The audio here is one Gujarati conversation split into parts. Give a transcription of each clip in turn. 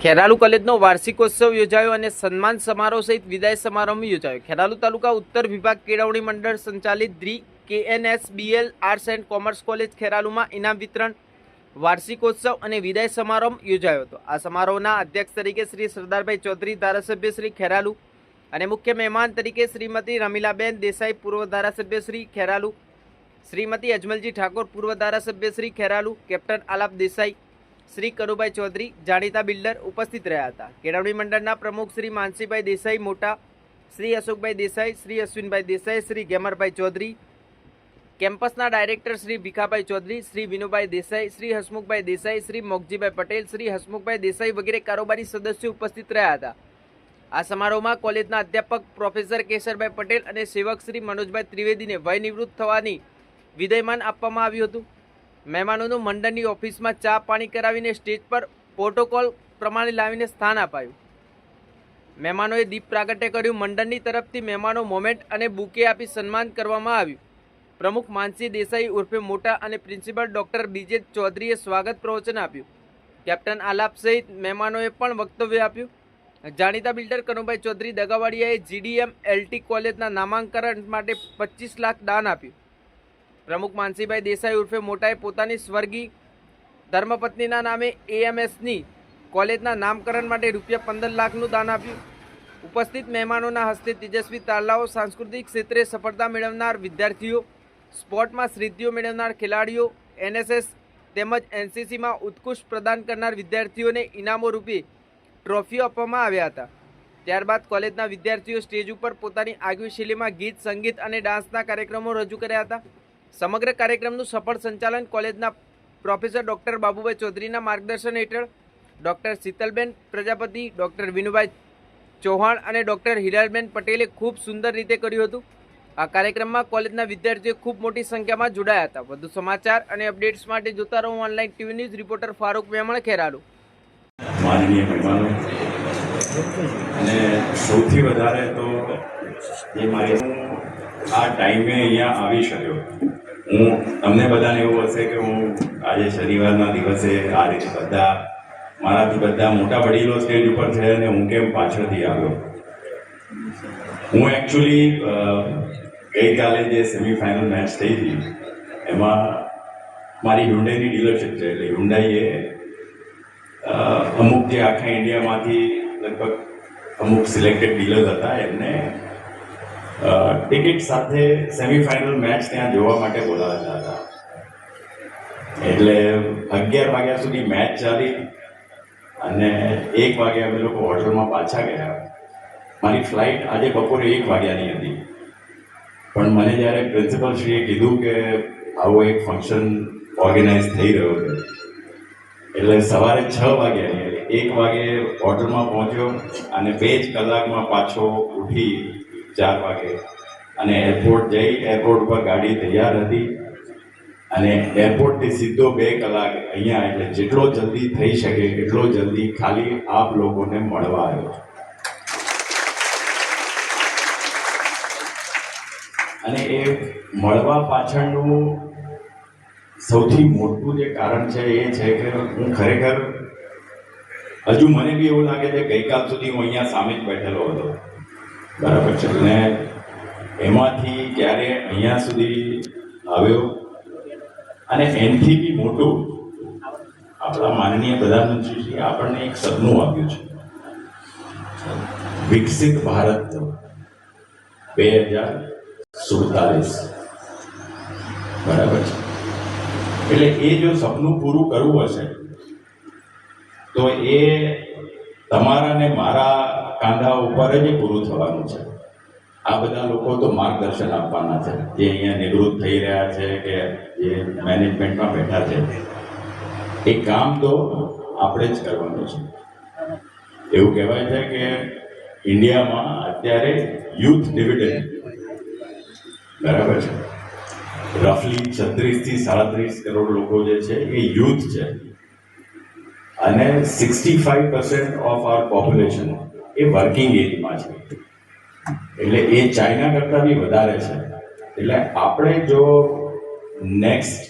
ખેરાલુ કોલેજનો વાર્ષિકોત્સવ યોજાયો અને સન્માન સમારોહ સહિત વિદાય સમારંભ યોજાયો. ખેરાલુ તાલુકા ઉત્તર વિભાગ કેળવણી મંડળ સંચાલિત દ્રી KNSBL arts and commerce college ખેરાલુમાં ઇનામ વિતરણ, વાર્ષિકોત્સવ અને વિદાય સમારંભ યોજાયો હતો. આ સમારોહના અધ્યક્ષ તરીકે શ્રી સરદારભાઈ ચૌધરી, ધારાસભ્ય શ્રી ખેરાલુ, અને મુખ્ય મહેમાન તરીકે શ્રીમતી રમીલાબેન દેસાઈ, પૂર્વ ધારાસભ્ય શ્રી ખેરાલુ, શ્રીમતી અજમલજી ઠાકોર, પૂર્વ ધારાસભ્ય શ્રી ખેરાલુ, કેપ્ટન આલાપ દેસાઈ, શ્રી કનુભાઈ ચૌધરી, જાણીતા બિલ્ડર ઉપસ્થિત રહ્યા હતા. કેળવણી મંડળના પ્રમુખ શ્રી માનસીભાઈ દેસાઈ મોટા, શ્રી અશોકભાઈ દેસાઈ, શ્રી અશ્વિનભાઈ દેસાઈ, શ્રી ગેમરભાઈ ચૌધરી, કેમ્પસના ડાયરેક્ટર શ્રી ભીખાભાઈ ચૌધરી, શ્રી વિનુભાઈ દેસાઈ, શ્રી હસમુખભાઈ દેસાઈ, શ્રી મોગજીભાઈ પટેલ, શ્રી હસમુખભાઈ દેસાઈ વગેરે કારોબારી સદસ્યો ઉપસ્થિત રહ્યા હતા. આ સમારોહમાં કોલેજના અધ્યાપક પ્રોફેસર કેશરભાઈ પટેલ અને સેવક શ્રી મનોજભાઈ ત્રિવેદીને વય નિવૃત્ત થવાની વિદાયમાન આપવામાં આવ્યું હતું. મહેમાનોનું મંડળની ઓફિસમાં ચા પાણી કરાવીને સ્ટેજ પર પ્રોટોકોલ પ્રમાણે લાવીને સ્થાન અપાયું. મહેમાનોએ દીપ પ્રાગટ્ય કર્યું. મંડળની તરફથી મહેમાનો મોમેન્ટ અને બુકે આપી સન્માન કરવામાં આવ્યું. પ્રમુખ માનસી દેસાઈ ઉર્ફે મોટા અને પ્રિન્સિપલ ડૉક્ટર BJ ચૌધરીએ સ્વાગત પ્રવચન આપ્યું. કેપ્ટન આલાપ સહિત મહેમાનોએ પણ વક્તવ્ય આપ્યું. જાણીતા બિલ્ડર કનુભાઈ ચૌધરી દગાવાડિયાએ GDM LT કોલેજના નામાંકન માટે 25 લાખ દાન આપ્યું. પ્રમુખ માનસીભાઈ દેસાઈ ઉર્ફે મોટાએ પોતાની સ્વર્ગી ધર્મપત્નીના નામે AMSની કોલેજના નામકરણ માટે ₹15 લાખનું દાન આપ્યું. ઉપસ્થિત મહેમાનોના હસ્તે તેજસ્વી તારલાઓ, સાંસ્કૃતિક ક્ષેત્રે સફળતા મેળવનાર વિદ્યાર્થીઓ, સ્પોર્ટમાં સિદ્ધિઓ મેળવનાર ખેલાડીઓ, NSS તેમજ NCCમાં ઉત્કૃષ્ટ પ્રદાન કરનાર વિદ્યાર્થીઓને ઇનામો રૂપે ટ્રોફીઓ આપવામાં આવ્યા હતા. ત્યારબાદ કોલેજના વિદ્યાર્થીઓ સ્ટેજ ઉપર પોતાની આગવી શૈલીમાં ગીત, સંગીત અને ડાન્સના કાર્યક્રમો રજૂ કર્યા હતા. સમગ્ર કાર્યક્રમનું સફળ સંચાલન કોલેજના પ્રોફેસર ડૉક્ટર બાબુભાઈ ચૌધરીના માર્ગદર્શન હેઠળ ડૉક્ટર શીતલબેન પ્રજાપતિ, ડૉક્ટર વિનુભાઈ ચૌહાણ અને ડૉક્ટર હિરાલબેન પટેલે ખૂબ સુંદર રીતે કર્યું હતું. આ કાર્યક્રમમાં કોલેજના વિદ્યાર્થીઓ ખૂબ મોટી સંખ્યામાં જોડાયા હતા. વધુ સમાચાર અને અપડેટ્સ માટે જોતા રહો online TV news. Reporter Farooq Memon, Kheralu. માનનીય મહેમાનો, અને સૌથી વધારે તો એ મારી આ ટાઈમે અહીંયા આવી શક્યો. તમને બધાને એવું હશે કે હું આજે શનિવારના દિવસે આ રીતે મારાથી બધા મોટા વડીલો સ્ટેજ ઉપર છે અને હું કેમ પાછળથી આવ્યો. હું એકચ્યુઅલી ગઈકાલે જે સેમિફાઇનલ મેચ થઈ હતી એમાં મારી હ્યુન્ડાઈની ડીલરશીપ છે. એટલે હ્યુન્ડાઈએ અમુક જે આખા ઇન્ડિયામાંથી લગભગ અમુક સિલેક્ટેડ ડીલર્સ હતા એમને ટિકિટ સાથે સેમિફાઇનલ મેચ ત્યાં જોવા માટે બોલાવેલા હતા. એટલે 11 વાગ્યા સુધી મેચ ચાલી અને 1 વાગે અમે લોકો હોટલમાં પાછા ગયા. મારી ફ્લાઇટ આજે બપોરે 1 વાગ્યાની હતી. પણ મને જ્યારે પ્રિન્સિપલશ્રીએ કીધું કે આવો એક ફંક્શન ઓર્ગેનાઇઝ થઈ રહ્યો છે એટલે સવારે 6 વાગ્યાની, એટલે 1 વાગે હોટલમાં પહોંચ્યો અને 2 જ કલાકમાં પાછો ઉઠી 4 વાગે અને એરપોર્ટ જઈ. એરપોર્ટ પર ગાડી તૈયાર હતી અને એરપોર્ટથી સીધો 2 કલાક અહીંયા. એટલે જેટલો જલ્દી થઈ શકે એટલો જલ્દી ખાલી આપ લોકોને મળવા આવ્યો. અને એ મળવા પાછળનું સૌથી મોટું જે કારણ છે એ છે કે હું ખરેખર હજુ મને બી એવું લાગે છે ગઈકાલ સુધી હું અહીંયા સામે જ બેઠેલો હતો, બરાબર છે. અને એમાંથી ક્યારે અહીંયા સુધી આવ્યો અને એનાથી બી મોટું આપણા માનનીય પ્રધાનમંત્રીશ્રીએ આપણને એક સપનું આપ્યું છે, વિકસિત ભારત 2047, બરાબર છે. એટલે એ જો સપનું પૂરું કરવું હશે તો એ તમારા ને મારા કાંધા ઉપર જ પૂરું થવાનું છે. આ બધા લોકો તો માર્ગદર્શન આપવાના છે, જે અહીંયા નિવૃત્ત થઈ રહ્યા છે કે જે મેનેજમેન્ટમાં બેઠા છે. એ કામ તો આપણે જ કરવાનું છે. એવું કહેવાય છે કે ઇન્ડિયામાં અત્યારે યુથ ડિવિડન્ડ, બરાબર છે, રફલી 36 થી 37 કરોડ લોકો જે છે એ યુથ છે અને 65% ઓફ આર પોપ્યુલેશન એ વર્કિંગ એજમાં છે. એટલે એ ચાઇના કરતાં બી વધારે છે. એટલે આપણે જો નેક્સ્ટ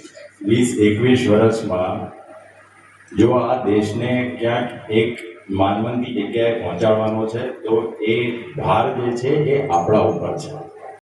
20-21 વર્ષમાં જો આ દેશને ક્યાંક એક માનવંતી જગ્યાએ પહોંચાડવાનો છે તો એ ભાર જે છે એ આપણા ઉપર છે.